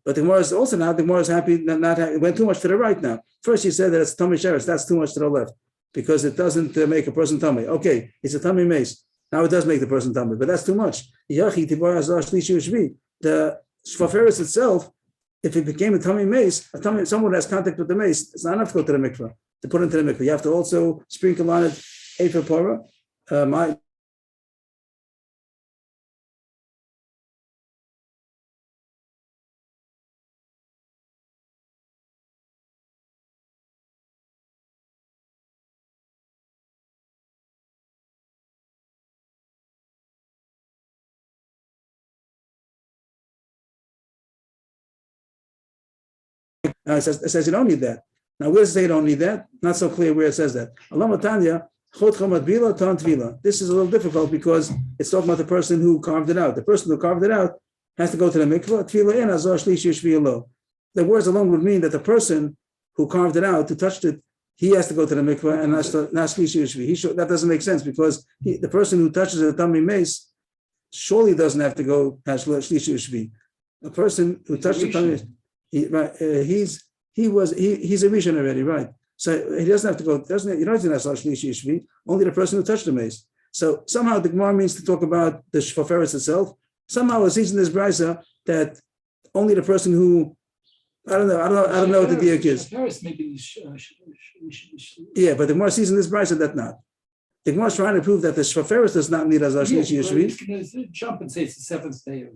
But the Gemara is also now, the Gemara is happy, it went too much to the right now. First he said that it's tummy sheretz, that's too much to the left, because it doesn't make a person tummy. Okay, it's a tummy mace. Now it does make the person tummy, but that's too much. The shvaferis itself, if it became a tummy mace, someone has contact with the mace, it's not enough to go to the mikvah, to put it into the mikvah. You have to also sprinkle on it efer pora. It says you don't need that. Now, where does it say you don't need that? Not so clear where it says that. This is a little difficult because it's talking about the person who carved it out. The person who carved it out has to go to the mikvah. The words alone would mean that the person who carved it out, who touched it, he has to go to the mikvah and not shlishi ushvi. That doesn't make sense because the person who touches a tamei mace surely doesn't have to go shlishi ushvi. A person who touched the tamei mace, he's a rishon already, right? So he doesn't have to go. You don't have to shlishi ushvi. Only the person who touched the mace. So somehow the Gemara means to talk about the shvaferis itself. Somehow it sees in this brisa that only the person who I don't know what the diak is. Yeah, but the Gemara sees in this brisa that not. The Gemara is trying to prove that the shvaferis does not need azar shlishi ushvi. Jump and say it's the seventh day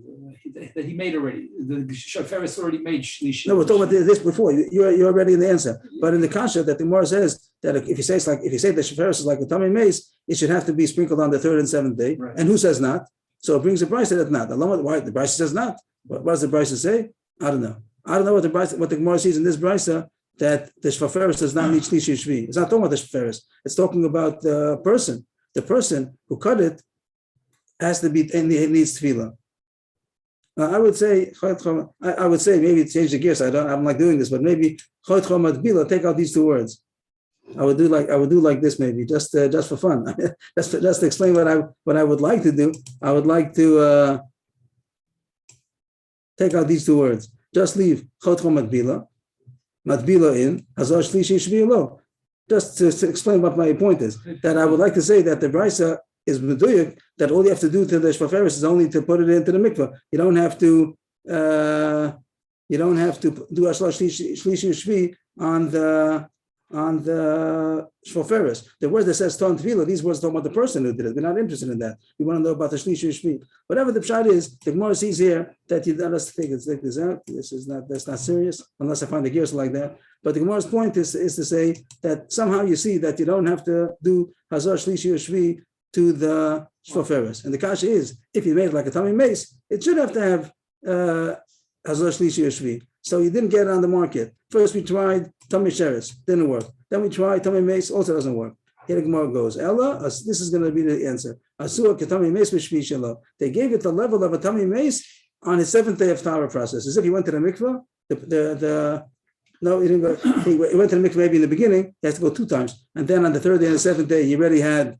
that he made already. The shvaferis already made shlishi. No, we're talking about this before. You're already in the answer. But in the kasha that the Gemara says that if you say the shvaferis is like a tamei mace, it should have to be sprinkled on the third and seventh day. Right. And who says not? So it brings a brisa that not. Why the brisa says not? What does the brisa say? I don't know. I don't know what the Gemara sees in this brisa that the shvaferis does not need shlishi ushvi. It's not talking about the shvaferis. It's talking about the person. The person who cut it has to be, and it needs tefillah. I would say maybe change the gears. I'm like doing this, but maybe take out these two words. I would do like this maybe just for fun. just to explain what I would like to do. I would like to take out these two words. Just leave matbila in hazar shlishi shvi lo. Just to explain what my point is, that I would like to say that the brisa is meduyik, that all you have to do to the shvaferis is only to put it into the mikvah. You don't have to do ashla shlishi shvi on on the shvoferes. The word that says ton tvila, these words talk about the person who did it. We're not interested in that. We want to know about the shlishi shvi. Whatever the pshat is, the Gemara sees here that you don't have to think it's like this out. That's not serious, unless I find the gears like that. But the Gemara's point is to say that somehow you see that you don't have to do hazar shlishi shvi to the shvoferes. And the kasha is, if you made it like a tummy mace, it should have to have hazar shlishi shvi. So you didn't get it on the market. First we tried tummy sheretz, didn't work. Then we tried tummy mace, also doesn't work. Here the Gemara goes, Ella, this is going to be the answer. Asua ketami mace b'shvi shelo. They gave it the level of a tummy mace on his 7th day of Tara process. As if he went to the mikveh. No, he didn't go. He went to the mikveh maybe in the beginning. He has to go 2 times, and then on the 3rd day and the 7th day, he already had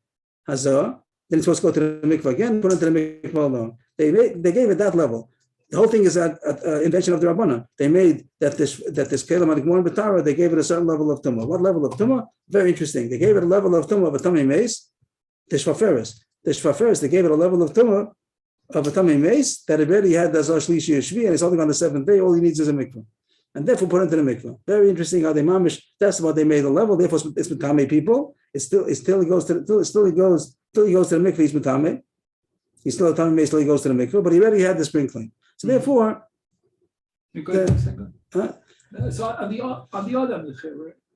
hazah. Then he's supposed to go to the mikveh again, put into the mikveh alone. They gave it that level. The whole thing is an invention of the Rabbanan. They made that this kelim adikmon b'tara. They gave it a certain level of tumah. What level of tumah? Very interesting. They gave it a level of tumah of a tummy mace. The shvaferes. They gave it a level of tumah of a tummy mace that already had the shlishi shvi, and it's only on the 7th day. All he needs is a mikveh, and therefore put into the mikveh. Very interesting how they mamish. That's what they made the level. Therefore, it's mitame people. It still he goes to the mikveh. He's mitame. He's still a tummy mace till he goes to the mikveh, but he already had the sprinkling. So therefore, so on the Adam,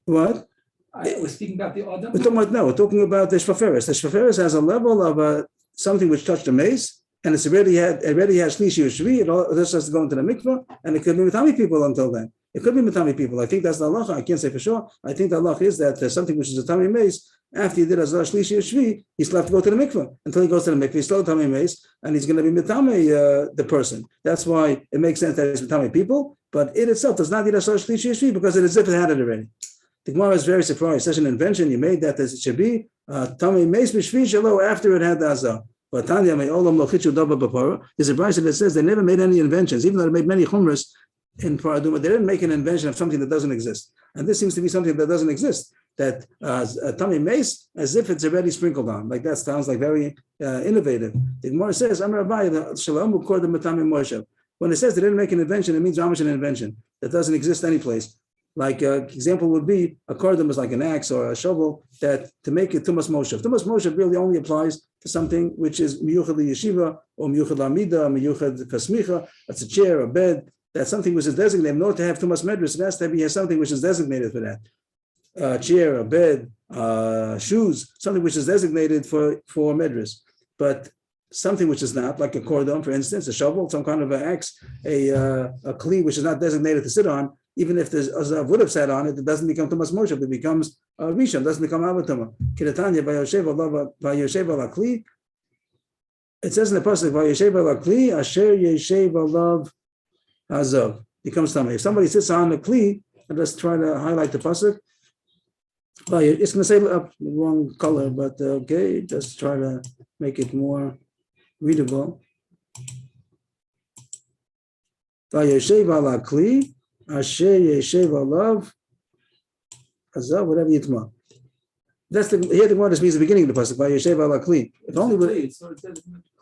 what? I was speaking about the Adam. We're talking about the shvaferes. The shvaferes has a level of something which touched the mace, and it's already had shlishi or shvi. It just has to go into the mikveh, and it could be mitami people until then. It could be mitami people. I think that's the halacha. I can't say for sure. I think the halacha is that there's something which is a tummy mace. After he did azar shlishi or shvi, he still have to go to the mikveh. Until he goes to the mikveh, he's still a tummy mace, and he's going to be mitami the person. That's why it makes sense that it's mitami people, but it itself does not need azar shlishi or shvi because it is as if it had it already. The Gemara is very surprised. Such an invention you made that it should be tummy mace b'shvi shelo after it had the azar. But Tanya may olam lochichu daba b'para. There's a brayso that says they never made any inventions, even though they made many chumras in paraduma. They didn't make an invention of something that doesn't exist, and this seems to be something that doesn't exist. That a tummy mace as if it's already sprinkled on. Like that sounds like very innovative. The Gemara says, Amar Abai, Shalom Ukordim Matami Moshe. When it says they didn't make an invention, it means Ramish an invention that doesn't exist anyplace. Like example would be a kordom is like an axe or a shovel that to make it tumas moshev. Tumas moshev really only applies to something which is miyuchad yeshiva or miyuchad amida, miyuchad kasmicha. That's a chair, a bed. That's something which is designated. In order to have tumas medrus, it has to be something which is designated for that. A chair, a bed, shoes, something which is designated for medrus. But something which is not, like a kordom, for instance, a shovel, some kind of an axe, a kli which is not designated to sit on. Even if the Azav would have sat on it, it doesn't become Tumas Moshe, it becomes Rishon, doesn't become Avatuma. Kiratanya Vayoshev ala Kli. It says in the pasuk Vayoshev ala Kli, Asher Yeshev alav Azav. Becomes Tama. If somebody sits on the Kli, and let's try to highlight the pasuk. It's going to say wrong color, but okay, just try to make it more readable. Vayoshev ala Kli. Asher Yeshev alav Azav, whatever Yitma. That's the here the word means the beginning of the pasuk by Yeshev ala Kli.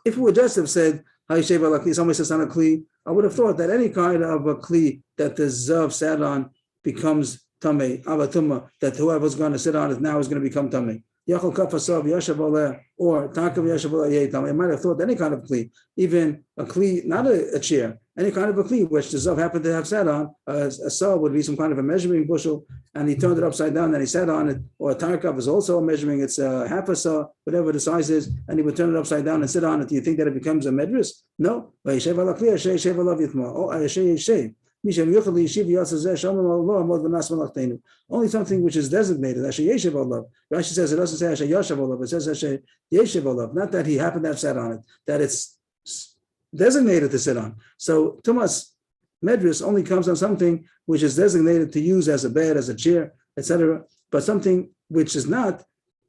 If it would just have said Yeshev ala Kli, somebody says on a Kli, I would have thought that any kind of a Kli that the Zav sat on becomes Tamei, Avatuma, that whoever's going to sit on it now is going to become Tamei. Yachol Kafasav Yashav Oleh or Takav Yashav Oleh Yetam. I might have thought any kind of Kli, even a Kli, not a chair, any kind of a Kli which the Zav happened to have sat on, a saw would be some kind of a measuring bushel, and he turned it upside down and he sat on it, or a Tarkav is also measuring, it's half a saw, whatever the size is, and he would turn it upside down and sit on it. Do you think that it becomes a medrus? No. Only something which is designated. Rashi says it doesn't say it says not that he happened to have sat on it, that it's designated to sit on. So Tumas Medrus only comes on something which is designated to use as a bed, as a chair, etc. But something which is not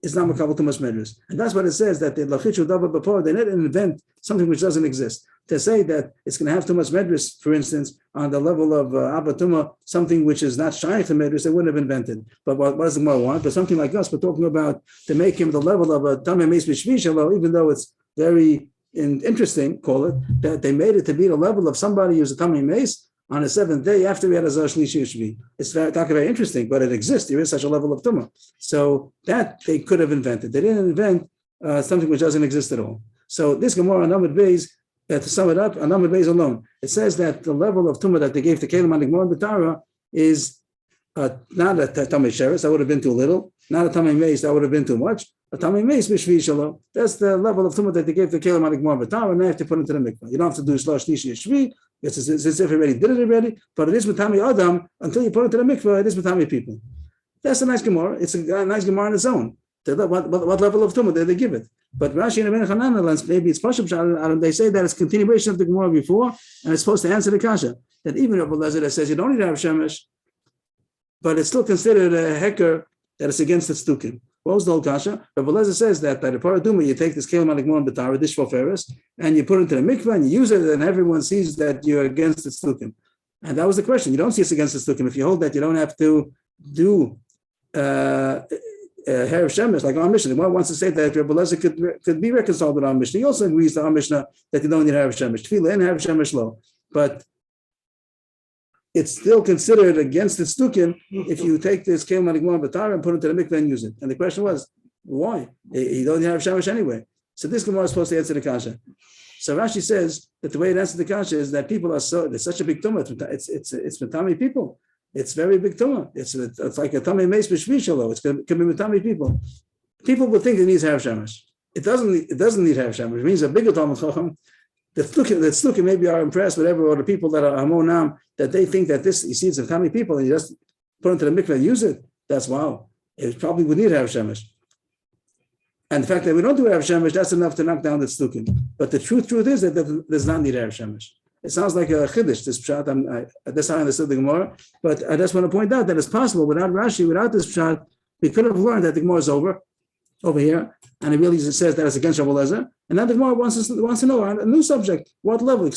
Makabal Tumas Medrus. And that's what it says, that the Lachichu Dava Bapor, they didn't invent something which doesn't exist. To say that it's going to have Tumas Medrus, for instance, on the level of Abatuma, something which is not Shaykh to Medrus, they wouldn't have invented. But what does the Gemara want? But something like us, we're talking about to make him the level of a Tamei Meis B'Shvi, even though it's very interesting, call it, that they made it to be the level of somebody who's a Tamei Meis, on the seventh day after we had a Zar Shlishi Shvi. It's very interesting, but it exists. There is such a level of Tumah. So that they could have invented. They didn't invent something which doesn't exist at all. So this Gemara on Amud Beis, to sum it up, on Amud Beis alone, it says that the level of Tumah that they gave to Kelim and Gemara and B'tara is not a Tamei Sheretz, that would have been too little. Not a Tamei Meis, that would have been too much. A Tamei Meis B'Shvi Shalom. That's the level of Tumah that they gave to Kelim and Gemara and B'tara, and they have to put into the mikvah. You don't have to do Shlosh Shlishi Shvi. It's as if you already did it already, but it is B'Tamei Adam until you put it into the mikvah. It is B'Tamei people. That's a nice Gemara. It's a nice Gemara on its own. What level of Tumah did they give it? But Rashi and Ibn Hanan, maybe it's Pashab, they say that it's continuation of the Gemara before, and it's supposed to answer the kasha. That even Rabbi Lezer says you don't need to have Shemesh, but it's still considered a heker that is against the Stukim. What was the whole kasha? Rabbi Lezer says that by the Paraduma, you take this Kelim and Gemara and B'tara, dish for Ferris, and you put it into the mikvah, and you use it, and everyone sees that you're against the Stukim. And that was the question. You don't see it's against the Stukim. If you hold that you don't have to do Harav Shemesh, like our Mishnah. The one wants to say that Rabbi Lezer could be reconciled with our Mishnah. He also agrees to our Mishnah that you don't need Harav Shemesh. Tefillah and Harav Shemesh low. But it's still considered against the Stukim if you take this Kelim and Gemara B'tara and put it to the mikveh and use it. And the question was, why? You don't need Harav Shemesh anyway. So this Gemara is supposed to answer the kasha. So Rashi says that the way it answers the kasha is that people are there's such a big tumah. It's Matami people. It's very big tumah. It's like a Tamei Meis B'Shvi Shalom. It can be Matami people. People would think it needs Harav Shemesh. It doesn't need Harav Shemesh. It means a bigger Talmud Chacham. The Stukim maybe are impressed, whatever, or the people that are Hamonam, that they think that this, you see, it's a Matami people, and you just put it into the mikveh and use it. That's wow. It probably would need Harav Shemesh. And the fact that we don't do Harav Shemesh, that's enough to knock down the Stukim. But the truth is that does not need Harav Shemesh. It sounds like a chiddush, this pshat. That's how I understood the Gemara. But I just want to point out that it's possible without Rashi, without this pshat, we could have learned that the Gemara is over here, and it really says that it's against Rabbi Lezer. And now the Gemara wants to know a new subject. What level?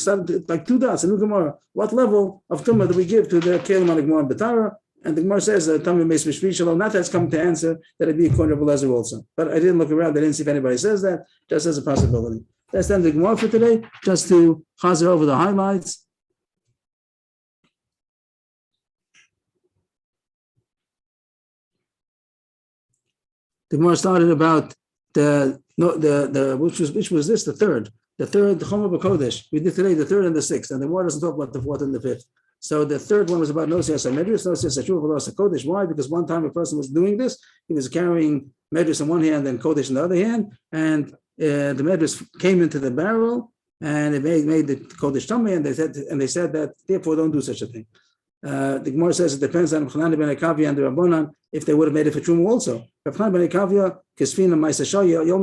Like two dots, a new Gemara. What level of tumah do we give to the Kelim and Gemara and B'tara? And the Gemara says that Tamei Meis B'Shvi Shalom. Not that's come to answer that it be according to Rabbi Lezer also. But I didn't look around. I didn't see if anybody says that. Just as a possibility. That's the end of the Gemara for today. Just to chazer over the highlights. The Gemara started about which was this, the third Choma B'Kodesh. We did today the third and the sixth, and the Gemara doesn't talk about the fourth and the fifth. So the third one was about Nosias HaMedrash, Nosias HaShuv V'Los HaKodesh. Why? Because one time a person was doing this, he was carrying Medrash in one hand and Kodesh in the other hand, and the Medrash came into the barrel, and it made the Kodesh Tamei, and they said that therefore don't do such a thing. The Gemara says it depends on Chanan ben Akavia and the Rabbanan if they would have made it for Truma also. Chanan ben Akavia, Kesfina Ma'aseh Shaya, you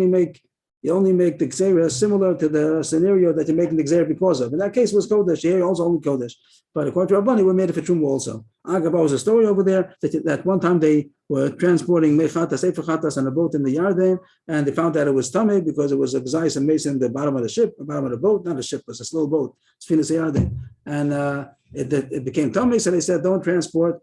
only make the Gzeira similar to the scenario that you're making the Gzeira because of. In that case, it was Kodesh. Here, also only Kodesh. But according to Rabbanan, we made it for Truma also. Agaba was a story over there that one time they were transporting Mechatas, Sefer Chatas on a boat in the Yarden, and they found that it was Tamei because it was a Gzais and Mason in the bottom of the ship, the bottom of the boat, not a ship, it was a slow boat. It's Finas Yarden. And it became Tamei, so they said don't transport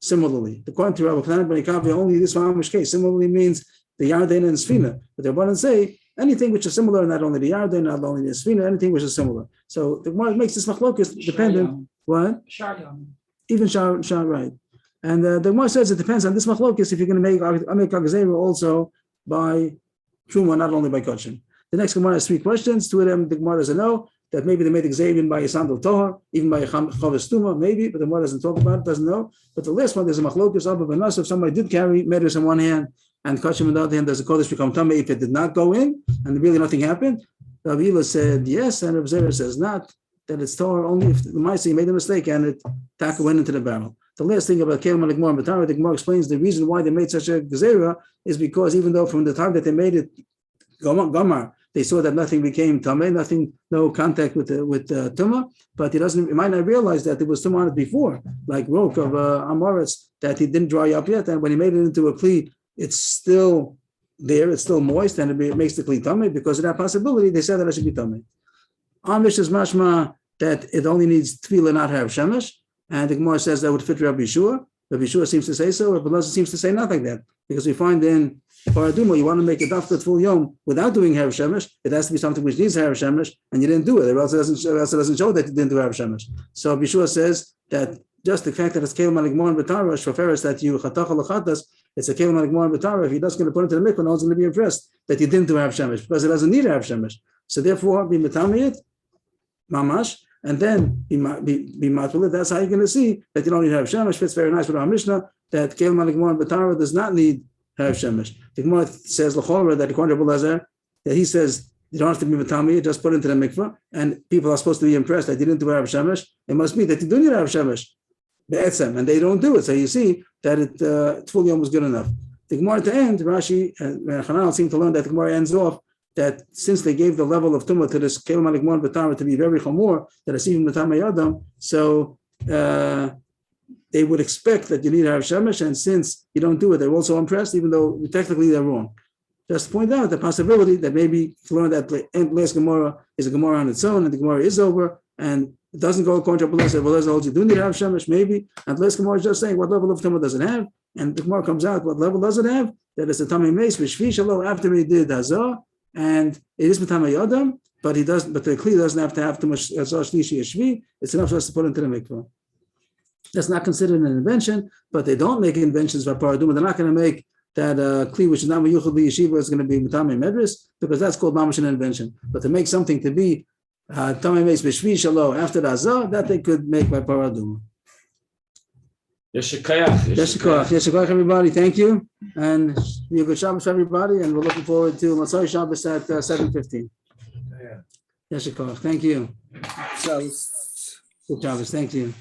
similarly. According to Rabbi Chanan ben Akavia, only this Mamish case. Similarly means the Yarden and Sfina. But the Rabbanan say anything which is similar, not only the Yarden, not only the Sfina, anything which is similar. So the Gemara makes this machlokas dependent. What? Even Shar, right. And the Gemara says it depends on this machlokas if you're going to make Amek HaGzeira also by Truma, not only by Kodshim. The next Gemara has three questions. Two of them, the Gemara doesn't know. That maybe they made the Xavier by a sandal tohar, even by a chavis tuma, maybe, but the Gemara doesn't talk about it, doesn't know. But the last one, there's a machlokus of Benas. If somebody did carry Medrash in one hand and Kashim in the other hand, does the Kodesh become Tamei if it did not go in and really nothing happened? Rabbi Hila said yes, and Rabbi Zera says not, that it's tohar only if the Maisi made a mistake and it taka went into the barrel. The last thing about Kelim and Gemara and B'tara, the Gemara explains the reason why they made such a Gezerah is because even though from the time that they made it Gamar, they saw that nothing became tamei, no contact with tumah, but he might not realize that there was tumah on it before, like Rok of Amoritz, that he didn't dry up yet, and when he made it into a kli, it's still there, it's still moist, and it makes the kli tamei. Because of that possibility, they said that it should be tamei. Amish is mashma that it only needs tefillah, not have shemesh, and the Gemara says that would fit Rabbi Yeshua, Rabbi Yeshua seems to say so, Rabbi Elazar seems to say nothing then, because we find in Paraduma, you want to make a dafka full yom without doing Erev Shemesh, it has to be something which needs Erev Shemesh, and you didn't do it. It also doesn't show that you didn't do Erev Shemesh. So Rabbi Yeshua says that just the fact that it's Kelim Aligmor and B'tara, Shoferes, that you Chatach Alachatas, it's a Kelim Aligmor and B'tara. If you're just going to put it into the mikvah, no one's going to be impressed that you didn't do Erev Shemesh, because it doesn't need Erev Shemesh. So therefore, be Metamiyit, Mamash, and then be matulid. That's how you're going to see that you don't need Erev Shemesh. Fits very nice with our Mishnah that Kelim Aligmor and B'tara does not need Erev Shemesh. The Gemara says l'chorah that according to Rabbi Elazar, that he says you don't have to be matami, just put it into the mikvah, and people are supposed to be impressed that you didn't do Erev Shemesh. It must be that you do need Erev Shemesh, be'etzem, and they don't do it. So you see that it full yom was good enough. The Gemara at the end, Rashi and Chananel seem to learn that the Gemara ends off that since they gave the level of tumah to this kelim aligmor b'tara to be very chamor, that it's even matama yadam, so they would expect that you need Erev Shemesh, and since you don't do it, they're also impressed, even though technically they're wrong. Just point out the possibility that maybe to learn that the last Gemara is a Gemara on its own, and the Gemara is over, and it doesn't go according to Rabbi Elazar holds you do need Erev Shemesh, maybe, and the last Gemara is just saying what level of tumah does it have, and the Gemara comes out, what level does it have? That it's a Tamei Meis, B'Shvi Shalo, after he did Hazah, and it is B'Tamei Yadam, but he doesn't, but the Kli doesn't have to have too much Hazah Shlishi Yeshvi, it's enough for us to put into the mikvah. That's not considered an invention, but they don't make inventions by Paraduma. They're not going to make that Kli, which is not Meyuchad Yeshiva, is going to be Matame Medris, because that's called Mamash an invention. But to make something to be Tamei Meis B'Shvi Shalo after the Hazah, that they could make by Paraduma. Yeshikayach, everybody. Thank you. And be a good Shabbos for everybody. And we're looking forward to Matzai Shabbos at 7:15. Yeshikayach. Thank you. Good Shabbos. Thank you.